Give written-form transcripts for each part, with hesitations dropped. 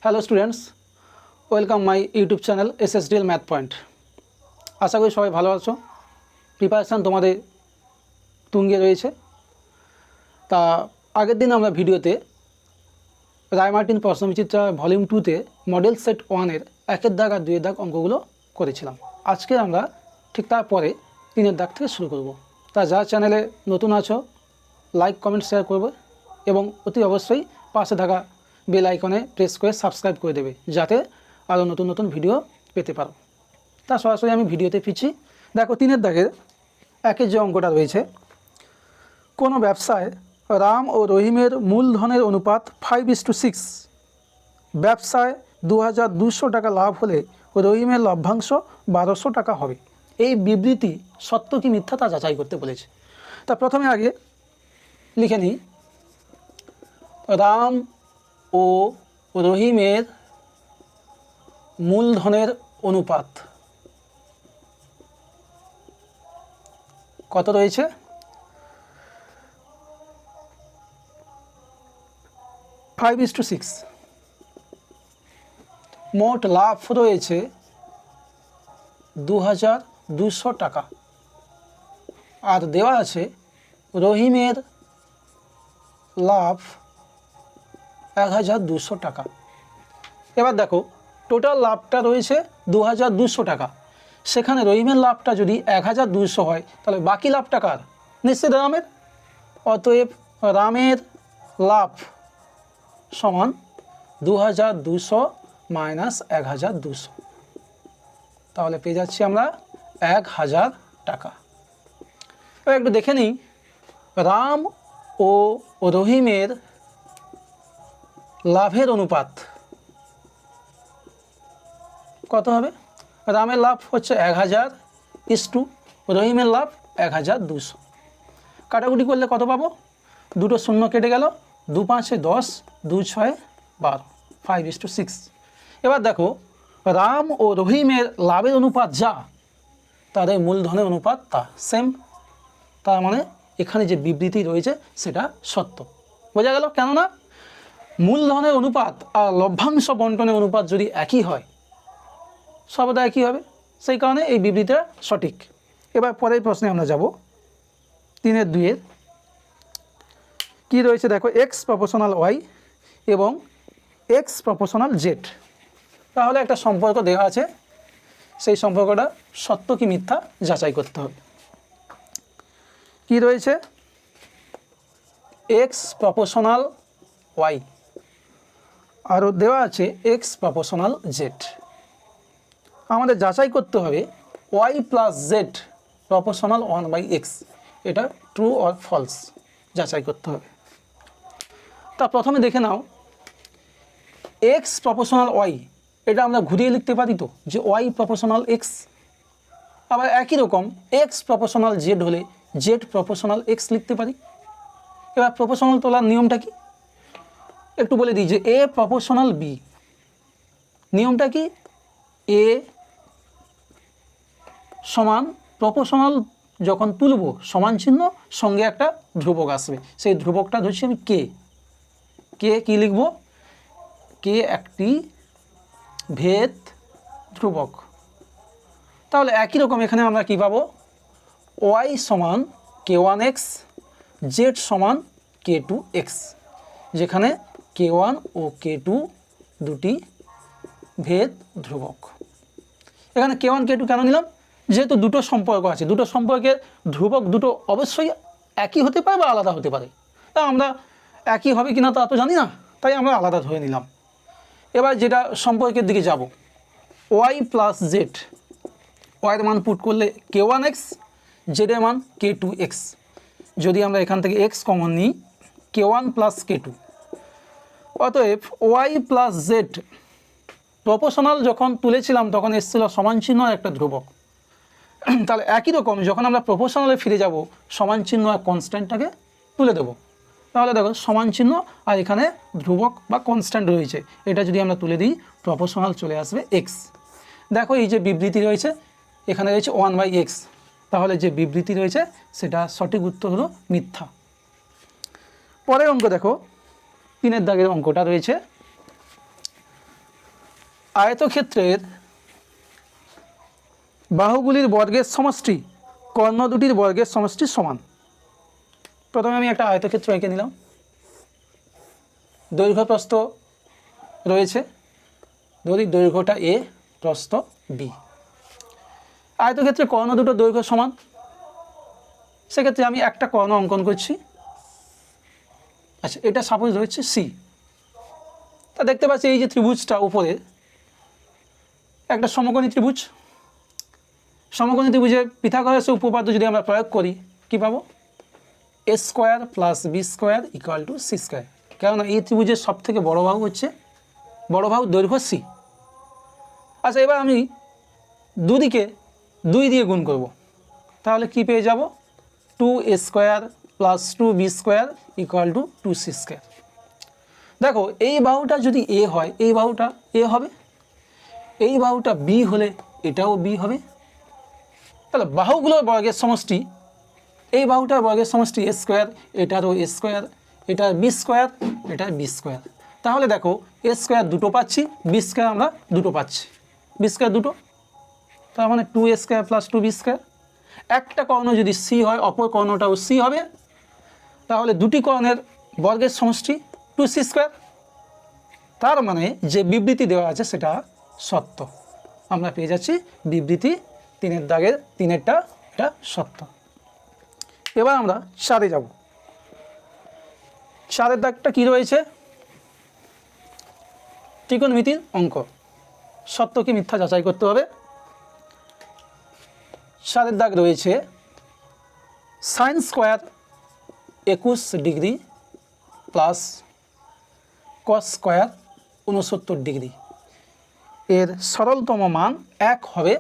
Hello students, welcome my YouTube channel SSDL math point. আশা করি সবাই ভালো আছো। প্রিপারেশান তোমাদের তুঙ্গে রয়েছে। তা আগের দিন আমরা ভিডিওতে রায়মার্টিন প্রশ্নবিচিত্রা ভলিউম 2-তে মডেল সেট 1-এর 1-এর দাগ আর 2-এর দাগ অঙ্কগুলো করেছিলাম। আজকে আমরা ঠিক তারপরে 3-এর দাগ থেকে শুরু করব। তা যারা চ্যানেলে নতুন আছো লাইক কমেন্ট শেয়ার করবে এবং অতি অবশ্যই পাশে থাকা বেল আইকনে প্রেস করে সাবস্ক্রাইব করে দেবে, যাতে আরও নতুন নতুন ভিডিও পেতে পারো। তা সরাসরি আমি ভিডিওতে ফিরছি। দেখো 3-এর দাগের 1-এর যে অঙ্কটা রয়েছে, কোনো ব্যবসায় রাম ও রহিমের মূলধনের অনুপাত 5:6। ব্যবসায় 2200 টাকা লাভ হলে রহিমের লভ্যাংশ 1200 টাকা হবে। এই বিবৃতি সত্য কি মিথ্যা তা যাচাই করতে বলেছে। তা প্রথমে আগে লিখে নিই, রাম ও রহিমের মূলধনের অনুপাত কত রয়েছে? 5:6। মোট লাভ রয়েছে 2200 টাকা, আর দেওয়া আছে রহিমের লাভ 1200 টাকা। এবার দেখো টোটাল লাভটা রয়েছে 2200 টাকা, সেখানে রহিমের লাভটা যদি 1200 হয় তাহলে বাকি লাভটা কার? নিশ্চিত রামের। অতএব রামের লাভ সমান 2200 মাইনাস 1200, তাহলে পেয়ে যাচ্ছি আমরা 1000 টাকা। এবার একটু দেখে নিই, রাম ও রহিমের লাভের অনুপাত কত হবে? রামের লাভ হচ্ছে 1000 ইস্টু রহিমের লাভ 1200। কাটাকুটি করলে কত পাবো? দুটো শূন্য কেটে গেল, 2 5 10, 2 6 12, 5:6। এবার দেখো রাম ও রহিমের লাভের অনুপাত যা, তাদের মূলধনের অনুপাত তা সেম। তার মানে এখানে যে বিবৃতি রয়েছে সেটা সত্য। বোঝা গেল? কেননা মূলধনের অনুপাত আর লভ্যাংশ বন্টনের অনুপাত যদি একই হয়, সর্বদা একই হবে, সেই কারণে এই বিবৃতিটা সঠিক। এবার পরের প্রশ্নে আমরা যাব। 3-এর 2-এর কী রয়েছে দেখো, এক্স প্রপোর্শনাল ওয়াই এবং এক্স প্রপোর্শনাল জেড। তাহলে একটা সম্পর্ক দেওয়া আছে, সেই সম্পর্কটা সত্য কি মিথ্যা যাচাই করতে হবে। কি রয়েছে? এক্স প্রপোর্শনাল ওয়াই আরও দেওয়া আছে এক্স প্রপোর্শনাল জেড। আমাদের যাচাই করতে হবে Y plus Z proportional 1/x, এটা ট্রু অর ফলস যাচাই করতে হবে। তা প্রথমে দেখে নাও, এক্স প্রপোর্শনাল ওয়াই এটা আমরা ঘুরিয়ে লিখতে পারি তো, যে ওয়াই প্রপোর্শনাল এক্স। আবার একই রকম এক্স প্রপোর্শনাল জেড হলে জেড প্রপোর্শনাল এক্স লিখতে পারি। এবার প্রপোর্শনাল তোলার নিয়মটা কি একটু বলে দিই, যে এ প্রপোর্শনাল বি। নিয়মটা কি? এ সমান প্রপোর্শনাল যখন তুলব সমান চিহ্ন সঙ্গে একটা ধ্রুবক আসবে, সেই ধ্রুবকটা ধরছি আমি কে। কে কি লিখব? কে একটি ভেদ ধ্রুবক। তাহলে একই রকম এখানে আমরা কি পাবো? ওয়াই সমান k1x, জেড সমান k2x, যেখানে k1 ও k2 দুটি ভেদ ধ্রুবক। এখানে k1 k2 কেন নিলাম? যেহেতু দুটো সম্পর্ক আছে, দুটো সম্পর্কের ধ্রুবক দুটো অবশ্যই একই হতে পারে বা আলাদা হতে পারে। তা আমরা একই হবে কিনা তা তো জানি না, তাই আমরা আলাদা ধরে নিলাম। এবার যেটা সম্পর্কের দিকে যাব, ওয়াই প্লাস জেড। ওয়াইয়ের মান পুট করলে k1x, জেডের মান k2x। যদি আমরা এখান থেকে x কমন নিই, k1 প্লাস k2। অতএব ওয়াই প্লাস জেড প্রপোর্শনাল যখন তুলেছিলাম তখন এসেছিল সমান চিহ্ন একটা ধ্রুবক। তাহলে একই রকম যখন আমরা প্রপোর্শনালে ফিরে যাব, সমান চিহ্ন আর কনস্ট্যান্টটাকে তুলে দেব। তাহলে দেখো সমান চিহ্ন আর এখানে ধ্রুবক বা কনস্ট্যান্ট রয়েছে, এটা যদি আমরা তুলে দিই প্রপোর্শনাল চলে আসবে এক্স। দেখো এই যে বিবৃতি রয়েছে এখানে রয়েছে 1/x, তাহলে যে বিবৃতি রয়েছে সেটা সঠিক উত্তর হলো মিথ্যা। পরের অঙ্ক দেখো, 3-এর দাগের অঙ্কটা রয়েছে, আয়তক্ষেত্রের বাহুগুলির বর্গের সমষ্টি কর্ণ দুটির বর্গের সমষ্টি সমান। প্রথমে আমি একটা আয়তক্ষেত্র এঁকে নিলাম, দৈর্ঘ্য প্রস্থ রয়েছে, ধরি দৈর্ঘ্যটা এ, প্রস্থ বি। আয়তক্ষেত্রে কর্ণ দুটো দৈর্ঘ্য সমান, সেক্ষেত্রে আমি একটা কর্ণ অঙ্কন করছি। আচ্ছা, এটা সাপোজ রয়েছে সি। তা দেখতে পাচ্ছি এই যে ত্রিভুজটা উপরে একটা সমকোণী ত্রিভুজ, সমকোণী ত্রিভুজের পিথাগোরাসের উপপাদ্য যদি আমরা প্রয়োগ করি কি পাবো? A square plus b square equal to c square. কেননা এই ত্রিভুজের সব থেকে বড় বাহু হচ্ছে, বড় বাহু দৈর্ঘ্য সি। আচ্ছা, এবার আমি দুদিকে 2 দিয়ে গুণ করব, তাহলে কি পেয়ে যাব? 2a square plus 2b square equal two 2c square. দেখো এই বাহুটা যদি এ হয় এই বাহুটা এ হবে, এই বাহুটা বি হলে এটাও বি হবে। তাহলে বাহুগুলোর বর্গের সমষ্টি, এই বাহুটার বর্গের সমষ্টি এ স্কোয়ার, এটারও এ স্কোয়ার, এটার বি স্কোয়ার, এটার বি স্কোয়ার। তাহলে দেখো এ স্কোয়ার দুটো পাচ্ছি, বি স্কোয়ার আমরা দুটো পাচ্ছি, বি স্কোয়ার দুটো, তার মানে 2a square plus 2b square. একটা কর্ণ যদি সি হয় অপর কর্ণটাও সি হবে, তাহলে দুটি কর্ণের বর্গের সমষ্টি 2c স্কোয়ার। তার মানে যে বিবৃতি দেওয়া আছে সেটা সত্য। আমরা পেয়ে যাচ্ছি বিবৃতি 3-এর দাগের 3-এরটা এটা সত্য। এবার আমরা 4-এ যাব। 4-এর দাগটা কী রয়েছে? ত্রিকোণমিতির অঙ্ক, সত্য কি মিথ্যা যাচাই করতে হবে। 4-এর দাগ রয়েছে sine square 21 degree plus cos square 69 degree, এর সরলতম মান 1 হবে,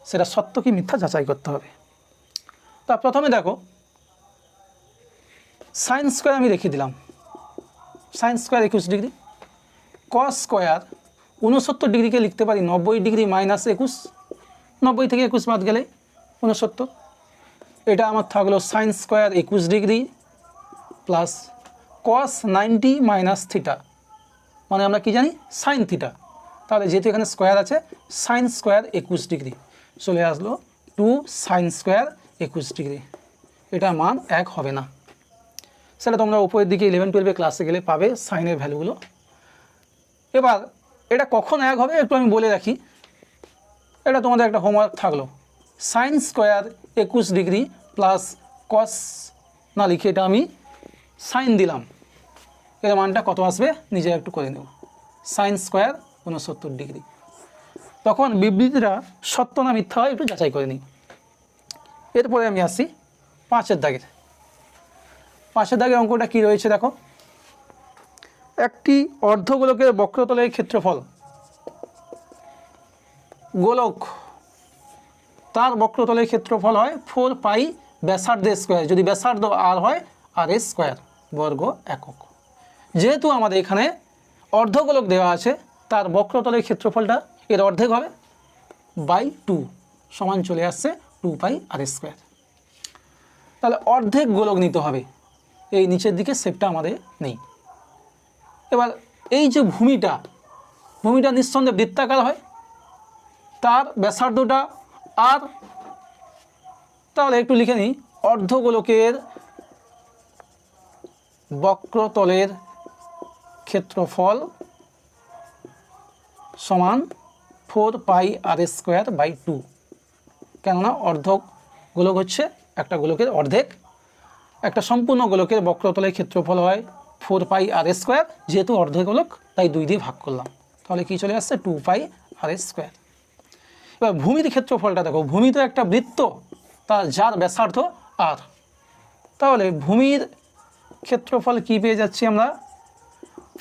সেটা সত্য কি মিথ্যা যাচাই করতে হবে। তা প্রথমে দেখো সাইন স্কোয়ার আমি রেখে দিলাম, sine square 21 degree, cos square 69 ডিগ্রিকে লিখতে পারি 90 ডিগ্রি মাইনাস 21, 90 থেকে 21 বাদ গেলে 69। এটা আমার থাকলো sine square 21 degree plus cos 90 minus theta, মানে আমরা কি জানি সাইন থিটা। তাহলে যেহেতু এখানে স্কোয়ার আছে, সাইন স্কোয়ার 21 ডিগ্রি চলে আসলো 2 সাইন স্কোয়ার 21 ডিগ্রি। এটা মান 1 হবে না, সেটা তোমরা উপরের দিকে 11-12 ক্লাসে গেলে পাবে সাইনের ভ্যালুগুলো। এবার এটা কখন 1 হবে একটু আমি বলে রাখি, এটা তোমাদের একটা হোমওয়ার্ক থাকলো। Sine square 21 degree plus cos না লিখে এটা আমি সাইন দিলাম, এর মানটা কত আসবে নিজে একটু করে নেব, সাইন স্কোয়ার 69 ডিগ্রি। তখন বিবৃতিটা সত্য না মিথ্যা হয় একটু যাচাই করে নিই। এরপরে আমি আসি 5-এর দাগের। 5-এর দাগের অঙ্কটা কি রয়েছে দেখো, একটি অর্ধগোলকের বক্রতলের ক্ষেত্রফল, গোলক তার বক্রতলের ক্ষেত্রফল হয় 4 পাই ব্যাসার্ধের স্কোয়ার, যদি ব্যাসার্ধ আর হয় আর এর স্কোয়ার বর্গ একক। যেহেতু আমাদের এখানে অর্ধগোলক দেওয়া আছে, তার বক্রতলের ক্ষেত্রফলটা এর অর্ধেক হবে বাই 2 সমান চলে আসছে 2 পাই আর স্কোয়ার। তাহলে অর্ধেক গোলক নিতে হবে, এই নিচের দিকে শেপটা আমাদের নেই। এবার এই যে ভূমিটা নিঃসন্দেহে বৃত্তাকার হয়, তার ব্যাসার্ধটা আর, তাহলে একটু লিখে নিই অর্ধগোলকের বক্রতলের ক্ষেত্রফল সমান 4 পাই আর স্কোয়ার বাই 2, কেননা অর্ধগোলক হচ্ছে একটা গোলকের অর্ধেক, একটা সম্পূর্ণ গোলকের বক্রতলের ক্ষেত্রফল হয় 4 পাই আর স্কোয়ার, যেহেতু অর্ধগোলক তাই 2 দিয়ে ভাগ করলাম, তাহলে কি চলে আসছে 2 পাই আর স্কোয়ার। এবার ভূমির ক্ষেত্রফলটা দেখো, ভূমি তো একটা বৃত্ত, যার ব্যাসার্ধ আর, তাহলে ভূমির ক্ষেত্রফল কি পেয়ে যাচ্ছি আমরা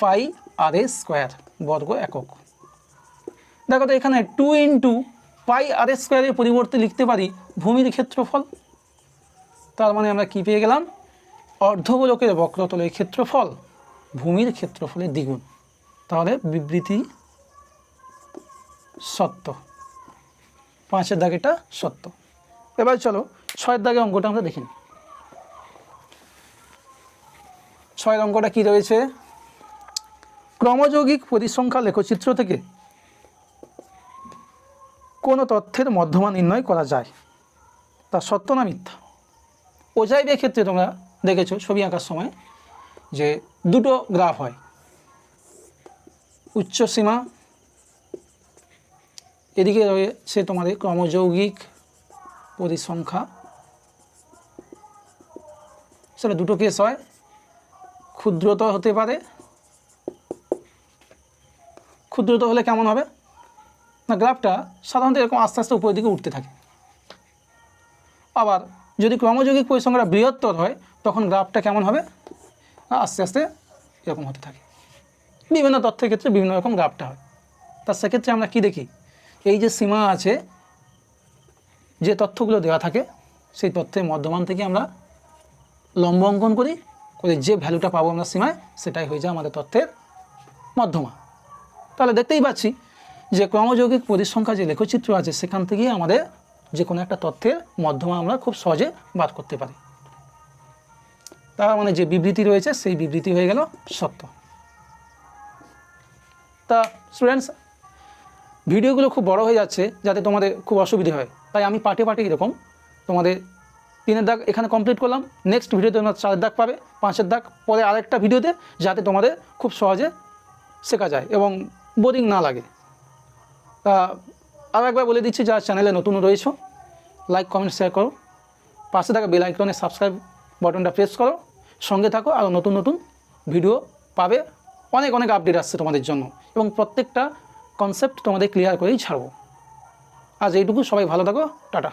পাই আর স্কোয়ার বর্গ একক। দেখো তো এখানে 2 ইন্টু পাই আর স্কোয়ারের পরিবর্তে লিখতে পারি ভূমির ক্ষেত্রফল, তার মানে আমরা কি পেয়ে গেলাম অর্ধগোলকের বক্রতলের ক্ষেত্রফল ভূমির ক্ষেত্রফলের দ্বিগুণ। তাহলে বিবৃতি সত্য, 5-এর দাগেটা সত্য। এবার চলো 6-এর দাগে অঙ্কটা আমরা দেখি। 6-এর অঙ্কটা কি রয়েছে, ক্রমযৌগিক পরিসংখ্যা লেখচিত্র থেকে কোনো তথ্যের মধ্যমা নির্ণয় করা যায়, তা সত্য না মিথ্যা? ওজাইবের ক্ষেত্রে তোমরা দেখেছো ছবি আঁকার সময় যে দুটো গ্রাফ হয়, উচ্চ সীমা, এদিকে রয়েছে তোমাদের ক্রমযৌগিক পরিসংখ্যা। সেটা দুটো কেস হয়, ক্ষুদ্রতর হতে পারে। ক্ষুদ্রতর হলে কেমন হবে না, গ্রাফটা সাধারণত এরকম আস্তে আস্তে উপরের দিকে উঠতে থাকে। আবার যদি ক্রমযৌগিক পরিসংখ্যাটা বৃহত্তর হয় তখন গ্রাফটা কেমন হবে, আস্তে আস্তে এরকম হতে থাকে। বিভিন্ন তথ্যের ক্ষেত্রে বিভিন্ন রকম গ্রাফটা হয়। তার সেক্ষেত্রে আমরা কি দেখি, এই যে সীমা আছে, যে তথ্যগুলো দেওয়া থাকে সেই তথ্যের মধ্যমান থেকে আমরা লম্ব অঙ্কন করি, করে যে ভ্যালুটা পাবো আমরা সীমায়, সেটাই হয়ে যায় আমাদের তথ্যের মধ্যমা। তাহলে দেখতেই পাচ্ছি যে ক্রমযৌগিক পরিসংখ্যা যে লেখচিত্র আছে সেখান থেকেই আমাদের যে কোনো একটা তথ্যের মধ্যমা আমরা খুব সহজে বার করতে পারি। তার মানে যে বিবৃতি রয়েছে সেই বিবৃতি হয়ে গেল সত্য। তা স্টুডেন্টস, ভিডিওগুলো খুব বড় হয়ে যাচ্ছে যাতে তোমাদের খুব অসুবিধে হয়, তাই আমি পার্টে পার্টে এরকম তোমাদের 3-এর দাগ এখানে কমপ্লিট করলাম। নেক্সট ভিডিওতে তোমরা 4-এর দাগ পাবে, 5-এর দাগ পরে আরেকটা ভিডিওতে, যাতে তোমাদের খুব সহজে শেখা যায় এবং বোরিং না লাগে। আরও একবার বলে দিচ্ছি, যারা চ্যানেলে নতুন রয়েছো লাইক কমেন্ট শেয়ার করো, পাশে থাকা বেল আইকনে সাবস্ক্রাইব বাটনটা প্রেস করো, সঙ্গে থাকো, আরও নতুন নতুন ভিডিও পাবে। অনেক অনেক আপডেট আসছে তোমাদের জন্য এবং প্রত্যেকটা কনসেপ্ট তোমাদের ক্লিয়ার করেই ছাড়বো। আজ এইটুকু, সবাই ভালো থাকো, টাটা।